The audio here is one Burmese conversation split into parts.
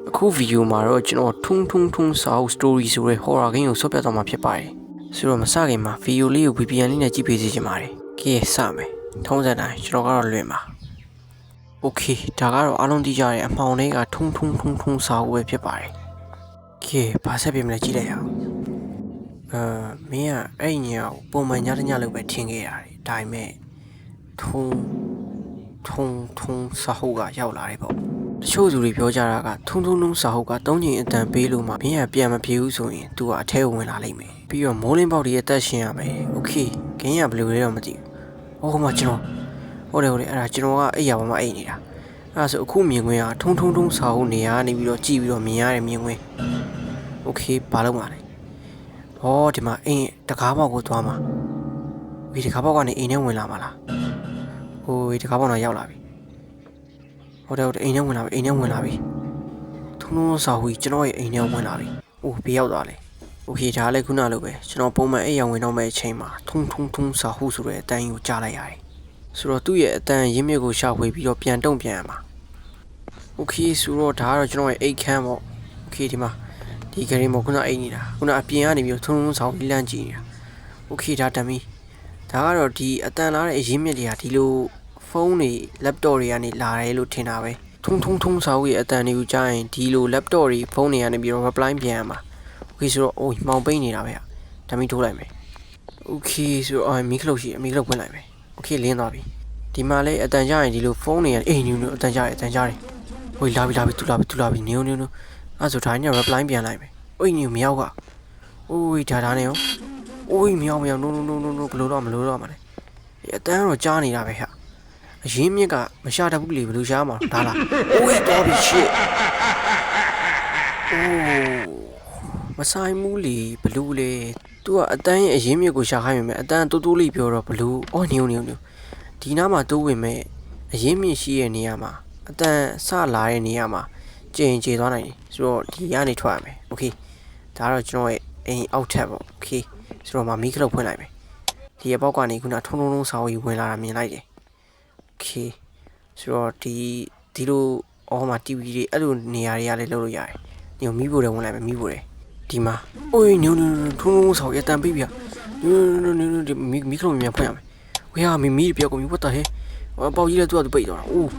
အခုဗီဒီယိုမှာတော့ကျွန်တော်ထုံစာအုပ် story ဆိုတဲ့ horror game ကိုဆော့ပြသွားမှာဖြစ်ပါတယ်ဆိုတော့မစခင်မှာဗီဒီယိုလေးကို VPN လေးနဲ့ကြည့်ပေးစီချင်ပါတယ်ကဲစမယ်ထုံးစံတိုင်းကျွန်တော်ကတော့လွင့်ပါ Okay ဒါကတော့အားလုံးသိကြတဲ့အမှောင်တွေကထုံစာအုပ်ပဲဖြစ်ပါတယ်ကဲဘာဆက်ပြင်မလဲကြည့်လိုက်ရအောင်မင်းကအဲ့ညကိုပုံမှန်ညတညလောက်ပဲထင်ခဲ့ရတယ်ဒါပေမဲ့ထုံစာအုပ်ကရောက်လာတယ်ပေါ့တချို့သူတွေပြောကြတာကထုံစာအုပ်က3ချိန်အတန်ပေးလို့မှမင်းကပြန်မပြေဘူးဆိုရင် तू ကအထဲဝင်လာလိမ့်မယ်ပြီးတော့မိုးလင်းပေါက်တွေအသက်ရှင်ရမယ်โอเคဂင်းကဘယ်လိုလဲတော့မသိဘူးဟိုမှာကျွန်တော်ဟုတ်တယ်အဲ့ဒါကျွန်တော်ကအဲ့ရပါမှအိတ်နေတာအဲ့ဒါဆိုအခုမြင်ကွင်းကထုံစာအုပ်နေရာနေပြီးတော့ကြည့်ပြီးတော့မြင်ရတဲ့မြင်ကွင်းโอเคဘာလုပ်မှာလဲဟောဒီမှာအိမ်တကားပေါက်ကိုသွားမှာဒီတကားပေါက်ကနေအိမ်ထဲဝင်လာမှာလားဟိုဒီတကားပေါက်တော့ရောက်လာပြီဟုတ်တယ်အိမ်ထဲဝင်လာပြီထုံစာအုပ်ကျွန်တော်ရဲ့အိမ်ထဲဝင်လာပြီအိုးဘေးရောက်သွားလေโอเคဒါလည်းခုနလိုပဲကျွန်တော်ပုံမှန်အိမ်ရောက်ဝင်တော့မယ့်အချိန်မှာထုံစာအုပ်ဆိုတဲ့အတန်းကိုကြားလိုက်ရတယ်ဆိုတော့သူ့ရဲ့အတန်းရင်းမြစ်ကိုရှာဖွေပြီးတော့ပြန်တုံ့ပြန်ရမှာโอเคဆိုတော့ဒါကတော့ကျွန်တော်ရဲ့အိတ်ခမ်းပေါ့โอเคဒီမှာဒီဂရိမောခုနအိတ်နေတာခုနအပြင်ကနေပြီးတော့ထုံစာအုပ်လန့်ကြည့်နေတာโอเคဒါတမီဒါကတော့ဒီအတန်းလာတဲ့အရင်းမြစ်တွေကဒီလိုဖုန်းတွေ laptop တွေကနေလာတယ်လို့ထင်တာပဲထုံစာအုပ်ရဲ့အတန်းတွေကိုကြားရင်ဒီလို laptop တွေဖုန်းတွေကနေပြီးတော့ reply ပြန်ရမှာโอเคဆိုတော့အိုးမောင်ပိန်းနေတာပဲတမီထိုးလိုက်မယ်โอเคဆိုတော့မီးခလုတ်ရှိမီးခလုတ်ဖွင့်လိုက်မယ်โอเคလင်းသွားပြီဒီမှာလည်းအတန်ကြားရင်ဒီလိုဖုန်းတွေကနေနူအတန်ကြားတယ်ဟိုလာပြီတူလာပြီနူအဲ့ဆိုဒါနဲ့ reply ပြန်လိုက်မယ်အိုးနူမရောက်ကအိုးဒါနဲ့ရောအိုးမရော no ဘလို့တော့မလို့တော့မလဲအတန်းတော့ကြားနေတာပဲဟာအရင်းမြစ်ကမရှာတဘူးလေဘလို့ရှားမှာဒါလားအိုးတော်ပြီ shit အိုးမဆိုင်ဘူးလေဘလို့လေသူကအတန်းရဲ့အရင်းမြစ်ကိုရှာခိုင်းမိမယ်အတန်းတိုးလေးပြောတော့ဘလို့အော်နူဒီနားမှာတိုးဝင်မဲ့အရင်းမြစ်ရှိရဲ့နေရာမှာအတန်ဆလာတဲ့နေရာမှာကျေသွားနိုင်တယ်ဆိုတော့ဒီကနေထွက်ရမယ်โอเคဒါကတော့ကျွန်တော်ရဲ့အိမ်အောက်ထပ်ပေါ့โอเคဆိုတော့မီးခလုတ်ဖွင့်လိုက်မယ်ဒီအပေါက်ကနေခုနထုံစာအုပ်ကြီးဝင်လာတာမြင်လိုက်တယ်โอเคဆိုတော့ဒီလိုအော်မှာ TV တွေအဲ့လိုနေရာတွေကလည်းလုပ်လို့ရတယ်ညမီးဖို့တယ်ဝင်လိုက်မယ်မီးဖို့တယ်ဒီမှာအိုးနူထုံစာအုပ်ရတန်ပေးပြနူမီးခလုတ်မြန်ဖွင့်ရမယ်ဝေးဟာမီးပြောက်ကုန်ပြီ what the hell ပေါက်ကြီးလည်းသူပိတ်သွားတာအိုး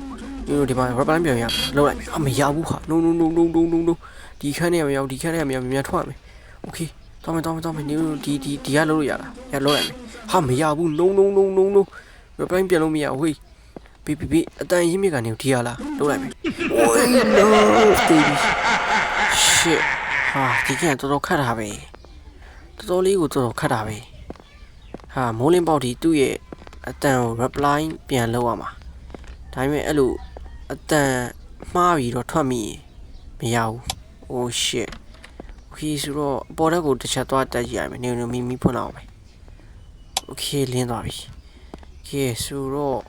ဒီမှာ rubber ပြန်ရလောက်လိုက်မယ်မရဘူးဟာ no ဒီခန်းထဲမရောက်ဒီခန်းထဲမရောက်မြန်ထွက်မယ် okay တောင်းမယ်ဒီကလုံးလို့ရလားရလောက်လိုက်မယ်ဟာမရဘူး no rubber ပြန်လို့မရဘူးဟေးဘေးအတန်ရင်းမြစ်ကနေဒီရလားလောက်လိုက်မယ် oh no baby shit ဟာဒီကတော်တော်ခတ်တာပဲတော်လေးကိုတော်တော်ခတ်တာပဲဟာမိုးလင်းပေါက်ဒီသူ့ရဲ့အတန်ကို reply ပြန်လုပ်ရမှာဒါပေမဲ့အဲ့လိုအတန်မှားပြီးတော့ထွက်မိမရဘူး oh shit โอเคဆိုတော့အပေါ်ဓာတ်ကိုတစ်ချက်သွားတက်ကြည့်ရမယ်နေမီဖွင့်အောင်မယ်โอเคလင်းသွားပြီကဲဆိုတော့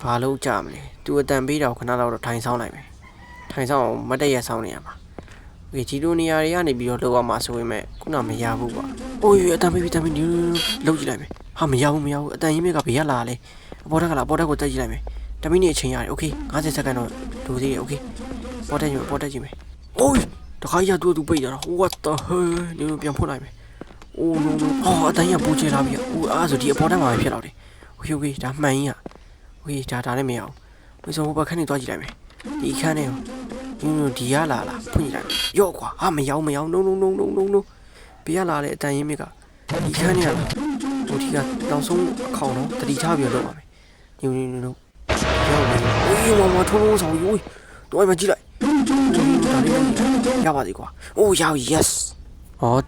ဘာလုပ်ကြမလဲသူအတန်ပေးတော့ခဏတော့ထိုင်ဆောင်လိုက်မယ်ထိုင်ဆောင်မတက်ရဆောင်နေရမှာโอเคဒီလိုနေရာတွေကနေပြီးတော့လောက်ရမှာဆိုပေမဲ့ခုနမရဘူးကွာအိုးအတန်ပေးလုပ်ကြည့်လိုက်မယ်ဟာမရဘူးအတန်ရင်းမြစ်ကဘေးရလာလေအပေါ်ဓာတ်ကိုတက်ကြည့်လိုက်မယ်တမိနစ်အချိန်ရတယ်โอเค50စက္ကန့်တော့လိုသေးတယ်โอเคပေါ်တက်ကြည့်မယ်အိုးတခါကြီးသူပိတ်တာ what the hell ဒီလိုပြန်ဖွင့်လိုက်မယ်အိုး no အတန်ရပူချလာပြီအိုးအားဆိုဒီအပေါ်ဓာတ်မှာပဲဖြစ်တော့တယ်โอเคဒါမှန်ကြီးอ่ะโอเคဒါလည်းမရအောင်ဘယ်ဆိုဟိုဘက်ခန်းနေသွားကြည့်လိုက်မယ်ဒီခန်းနေဒီရလာဖွင့်ကြည့်လိုက်ရော့ကွာဟာမရအောင် no ဘေးရလာလေအတန်ရင်းမြစ်ကဒီခန်းနေရလားဟိုဒီကနောက်ဆုံးအခေါင်တော့တတိထားပြီးတော့လုပ်ပါမယ်ညရောက်နေမထုံးဆောင်ယူတော့မကြည့်လိုက်ဒါလေးရပါသေးကွာအိုးရ yes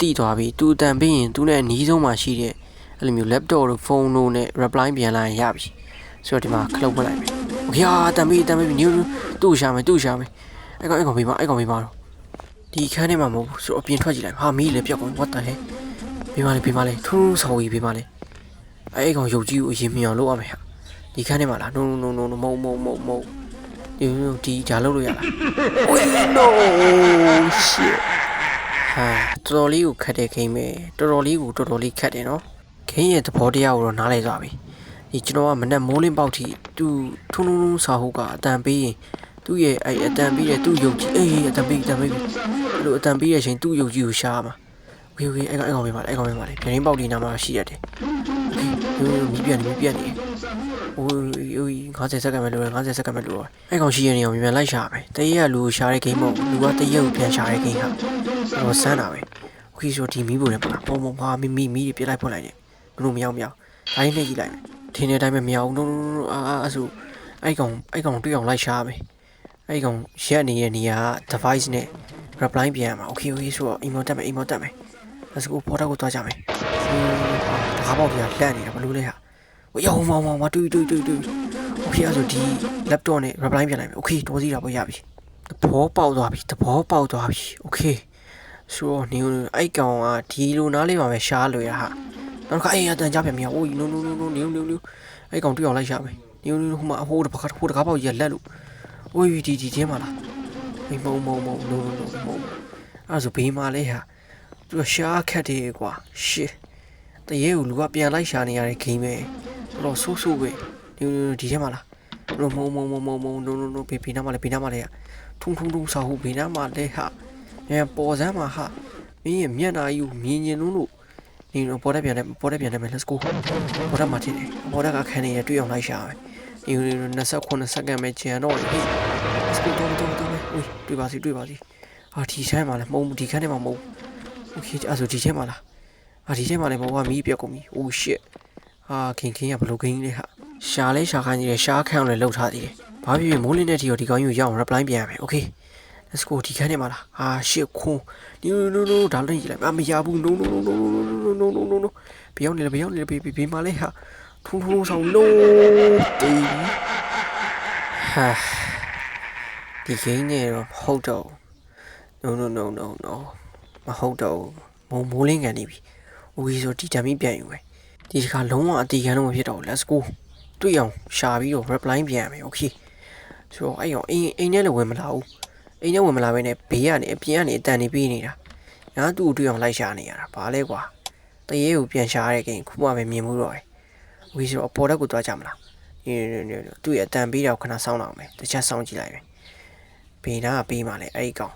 တီးသွားပြီသူတန်ပြီးရင်သူနဲ့အနီးဆုံးမှာရှိတဲ့အဲ့လိုမျိုး laptop တို့ဖုန်းတို့နဲ့ reply ပြန်လာရင်ရပြီဆိုတော့ဒီမှာခလုတ်ဖွင့်လိုက်မယ်โอเคတန်ပြီးညသူ့ရှာမယ်အဲ့ကောင်ပေးပါတော့ဒီခန်းထဲမှာမဟုတ်ဘူးဆိုတော့အပြင်ထွက်ကြည့်လိုက်ဟာမီးလည်းပြောက်ကုန် what the hell ပေးပါလေထုံးဆောင်ယူပေးပါလေအဲ့ကောင်ရုပ်ကြီးကိုအရင်မြင်အောင်လုပ်ရမယ်ဟာဒီခန်းထဲမှာလား no မဟုတ်ဒီဒါလုပ်လို့ရလား oh no shit ဟာတော်တော်လေးကိုခတ်တဲ့ခိမ်းပဲတော်တော်လေးခတ်တယ်နော်ခိမ်းရဲ့သဘောတရားကိုတော့နားလည်သွားပြီဒီကျွန်တော်ကမနဲ့မိုးလင်းပေါက်ထိသူထုံစာဟုတ်ကအတန်ပေးရင် သူ့ရဲ့အဲ့အတန်ပြီးတဲ့သူ့ယုတ်ကြီးအေးအတန်ပြီးအဲ့လိုအတန်ပြီးတဲ့အချိန်သူ့ယုတ်ကြီးကိုရှားမှာโอเคအဲ့ကောင်ပဲပါလေပြန်ရင်းပေါက်ဒီနာမှာရှိရတယ်โอเคမီးပြတ်နေโอ้ย50စက္ကန့်ပဲလိုတယ်50စက္ကန့်ပဲလိုတယ်အဲ့ကောင်ရှိရနေအောင်ပြန်လိုက်ရှာပဲတရေကလူကိုရှာတဲ့ဂိမ်းမဟုတ်လူကတရေကိုပြန်ရှာတဲ့ဂိမ်းဟာတော့စမ်းတာပဲโอเคဆိုဒီမီးပုံနဲ့ပါပုံပါမီးပြစ်လိုက်ဖွက်လိုက်တယ်ဘလို့မရောက်ဒါရင်းနဲ့ကြည့်လိုက်ထင်းတဲ့အတိုင်းပဲမရောက်တော့အဲ့ဆိုအဲ့ကောင်တွေ့အောင်လိုက်ရှာပဲအဲ့ကောင်ရက်နေတဲ့နေရာ device နဲ့ reply ပြန်ရမှာโอเคဆိုတော့ email တက်မယ် let's go ပေါ်တော့ကိုသွားကြမယ်ဘာပေါက်ကြီးလှန့်နေတာဘလို့လဲဟာရောမောင်တွေ့โอเคအဲ့ဆိုဒီ laptop နဲ့ reply ပြန်လိုက်မယ်โอเคတော်စီတာပေါ့ရပြီသဘောပေါက်သွားပြီโอเคဆိုတော့နေအဲ့ကောင်ကဒီလိုနားလေးပါပဲရှားလွယ်တာဟာနောက်ကအဲ့အတန်ကြပြန်မြောက်အိုး no အဲ့ကောင်တွေ့အောင်လိုက်ရှာမယ်နေဟိုမှာဟိုတကားပေါက်ကြီးလက်လို့အိုးဒီထဲမှာလားမုံ no အဲ့ဆိုဘေးမှာလဲဟာသူရှားခက်တယ်ကွာရှစ်တရေကိုလူကပြန်လိုက်ရှာနေရတဲ့ဂိမ်းပဲတော့ဆိုးပဲဒီထဲမှာလားမုံ no ဘေးနားမှာလဲထုံစာဟုတ်ဘေးနားမှာလဲဟာပေါ်စမ်းမှာဟာမင်းရဲ့မျက်နှာယူမြင်လို့နေပေါ်တက်ပြန်တယ်မယ် let's go ပေါ်တက်မှာထင်တယ်ပေါ်တက်ကခန်းနေရတွေ့အောင်လိုက်ရှာပဲ29စက္ကန့်ပဲကျန်တော့ဟေး let's go တော့တွေ့ပါစီဒီဆိုင်မှာလဲမုံဒီခန်းထဲမှာမုံโอเคအဲ့ဆိုဒီထဲမှာလားဒီထဲမှာလဲမုံကမီးပြက်ကုန်ပြီ oh shit ခင်ကဘလို့ဂိမ်းလဲဟာရှာလဲရှာခိုင်းနေတယ်ရှာခန့်အောင်လဲလှုပ်ထားသေးတယ်ဘာဖြစ်မိုးလင်းတဲ့ဒီကောင်ကြီးကိုရောက်အောင် reply ပြန်ရမယ် okay let's go ဒီခန်းထဲမှာလားshit ခွန်းno ဒါလည်းကြည့်လိုက်မရဘူး no ဘေးမှာလဲဟာထုံဆောင် no တေးဟာဒီဂိမ်းနဲ့တော့ဟုတ်တော့ no မဟုတ်တော့မိုးလင်းကန်နေပြီ။ okay ဆိုဒီဓာမီပြန်ယူမယ်။ဒီတစ်ခါလုံးဝအတီးခံလို့မဖြစ်တော့ let's go တွေ့အောင်ရှာပြီးတော့ reply ပြန်ရမယ် okay ဆိုတော့အဲ့အောင်အိမ်ထဲလည်းဝင်မလာဘူး။အိမ်ထဲဝင်မလာဘဲနဲ့ဘေးကနေအပြင်ကနေအတန်နေပေးနေတာ။ငါသူ့ကိုတွေ့အောင်လိုက်ရှာနေရတာ။ဘာလဲကွာ။တရေကိုပြန်ရှာရတဲ့ကိန်းခုမှပဲမြင်မှုတော့တယ်။ okay ဆိုတော့အပေါ်တက်ကိုသွားကြမလား။သူ့ရဲ့အတန်ပေးတာကိုခဏစောင်းအောင်မယ်။တစ်ချက်စောင်းကြည့်လိုက်မယ်။ဘေးနာကပေးမှလဲအဲ့ကောင်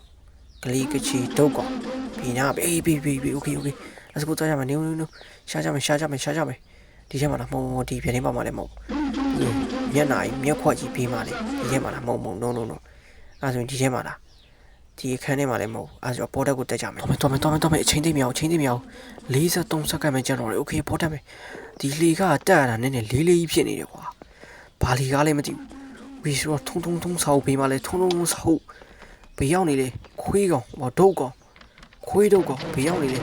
ကလေးကချီဒုတ်ကောင်ဘေးနာဘေး okay let's go သွားကြမယ်နေရှာကြမယ်ဒီထဲမှာလားမုံဒီပြတင်းပါမှာလဲမဟုတ်မျက်နှာကြီးမျက်ခွက်ကြီးပေးမှလဲဒီထဲမှာလားမုံ no အဲ့ဆိုဒီထဲမှာလားဒီအခန်းထဲမှာလဲမဟုတ်အဲ့ဆိုပေါ်တက်ကိုတက်ကြမယ်တော်မယ်အချိန်သိမရအောင်43စက္ကန့်ပဲကြာတော့တယ် okay ပေါ်တက်မယ်ဒီလေကတက်ရတာနည်းနည်းလေးကြီးဖြစ်နေတယ်ကွာဘာလီကားလဲမသိဘူးဝီဆိုတော့ထုံဆောက်ပေးမှလဲထုံဆောက်ဘေးရောက်နေလေခွေးကောင်ဒုတ်ကောင်ဘေးရောက်နေလေ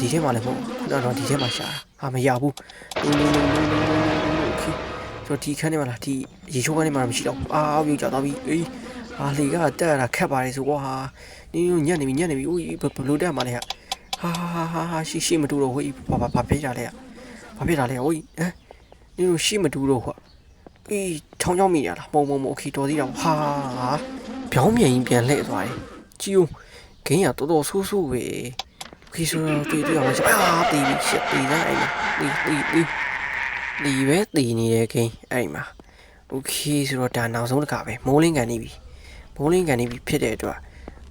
ဒီထဲမှာလည်းမဟုတ်ခုနကတော့ဒီထဲမှာရှာမရဘူးဆိုတော့ဒီခန်းထဲမှာလားဒီရေချိုးခန်းထဲမှာမရှိတော့ပြုတ်ကြသွားပြီလေကတက်ရတာခက်ပါတယ်ဆိုကွာညံ့နေပြီဘလို့တက်မှာလဲရှိမတူတော့ဟိုဘာဖြစ်တာလဲဟိုရှိမတူတော့ချောင်းမိရလားမုံโอเคတော်သေးတာပြောင်းမြန်ပြန်လှည့်သွားတယ်ကြည့်ဦးဂိမ်းကတော်ဆိုးပဲโอเคဆိုတော့တွေ့အောင်လိုက်တေးပြီးရှက်တေးလိုက်ဒီပဲတေးနေတဲ့ဂိမ်းအဲ့မှာโอเคဆိုတော့ဒါနောက်ဆုံးတစ်ခါပဲမိုးလင်းကန်နေပြီဖြစ်တဲ့အတွက်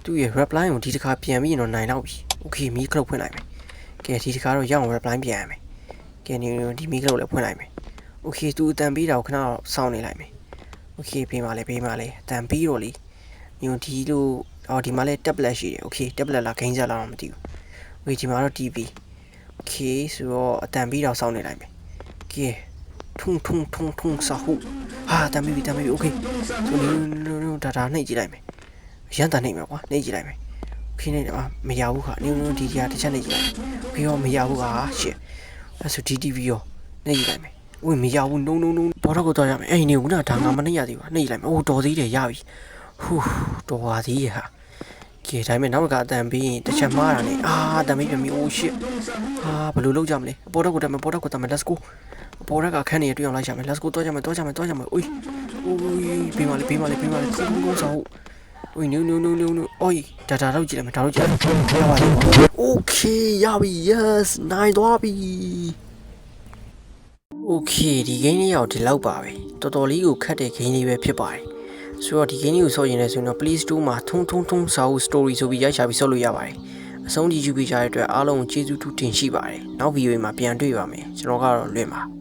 သူ့ရဲ့ reply ကိုဒီတစ်ခါပြန်ပြီးတော့နိုင်တော့ပြီโอเคမီးကလုတ်ဖွင့်လိုက်မယ်ကဲဒီတစ်ခါတော့ရအောင် reply ပြန်ရမယ်ကဲဒီမီးကလုတ်လည်းဖွင့်လိုက်မယ်โอเคသူအတန်ပေးတာကိုခဏတော့စောင့်နေလိုက်မယ်โอเคပေးပါလေအတန်ပေးတော့လေဒီလိုဒီမှာလဲ tablet ရှိတယ်โอเค tablet လားဂိမ်းဆက်လားတော့မသိဘူးโอเคဒီမှာတော့ TV โอเคဆိုတော့အတန်ပေးတော့စောင့်နေလိုက်မယ်ကဲထုံစာဟုတ်တမ်းပြီโอเคဆိုဒါနှိပ်ကြည့်လိုက်မယ်ရန်တန်နှိပ်မယ်ကွာနှိပ်ကြည့်လိုက်မယ်โอเคနေမရဘူးခါဒီတစ်ချက်နှိပ်ကြည့်လိုက်โอเคရောမရဘူးရှစ်အဲ့ဆို DTV ရောနှိပ်ကြည့်လိုက်မယ်မရဘူး no ဘောတော့ကိုတော့ရမယ်အဲ့နေဦးနာဒါငါမနှိပ်ရသေးဘူးနှိပ်ကြည့်လိုက်မယ်တော်သေးတယ်ရပြီတော်ပါသေးရဲ့ဟာကဲဒါပေမဲ့နောက်ကအတန်ပြီးရင်တစ်ချက်မှားတာနဲ့အတန်ပြီးပြန်ပြီးshitဘယ်လိုလုပ်ကြမလဲပေါ်တော့ကိုတက်မယ် let's go ပေါ်တော့ကခန်းနေတွေ့အောင်လိုက်ကြမယ် let's go တော့ကြမယ်အိုးပေးမလေးထုံဆောက်no ဒါတော့ကြည့်လိုက်မယ်ရပါပြီ okay ရပြီ yes နိုင်သွားပြီ okay ဒီဂိမ်းလေးရောက်ဒီလောက်ပါပဲတော်တော်လေးကိုခတ်တဲ့ဂိမ်းလေးပဲဖြစ်ပါတယ် ဆိုတော့ဒီ game ကိုဆော့ရင်လည်းဆိုရင်တော့ Play Store မှာထုံစာအုပ် story ဆိုပြီးရိုက်ချပြီးဆော့လို့ရပါတယ်အဆုံးထိယူပေးကြတဲ့အတွက်အားလုံးကိုကျေးဇူးတူတင်ရှိပါတယ်နောက်ဗီဒီယိုမှာပြန်တွေ့ပါမယ်ကျွန်တော်ကတော့လွင့်ပါ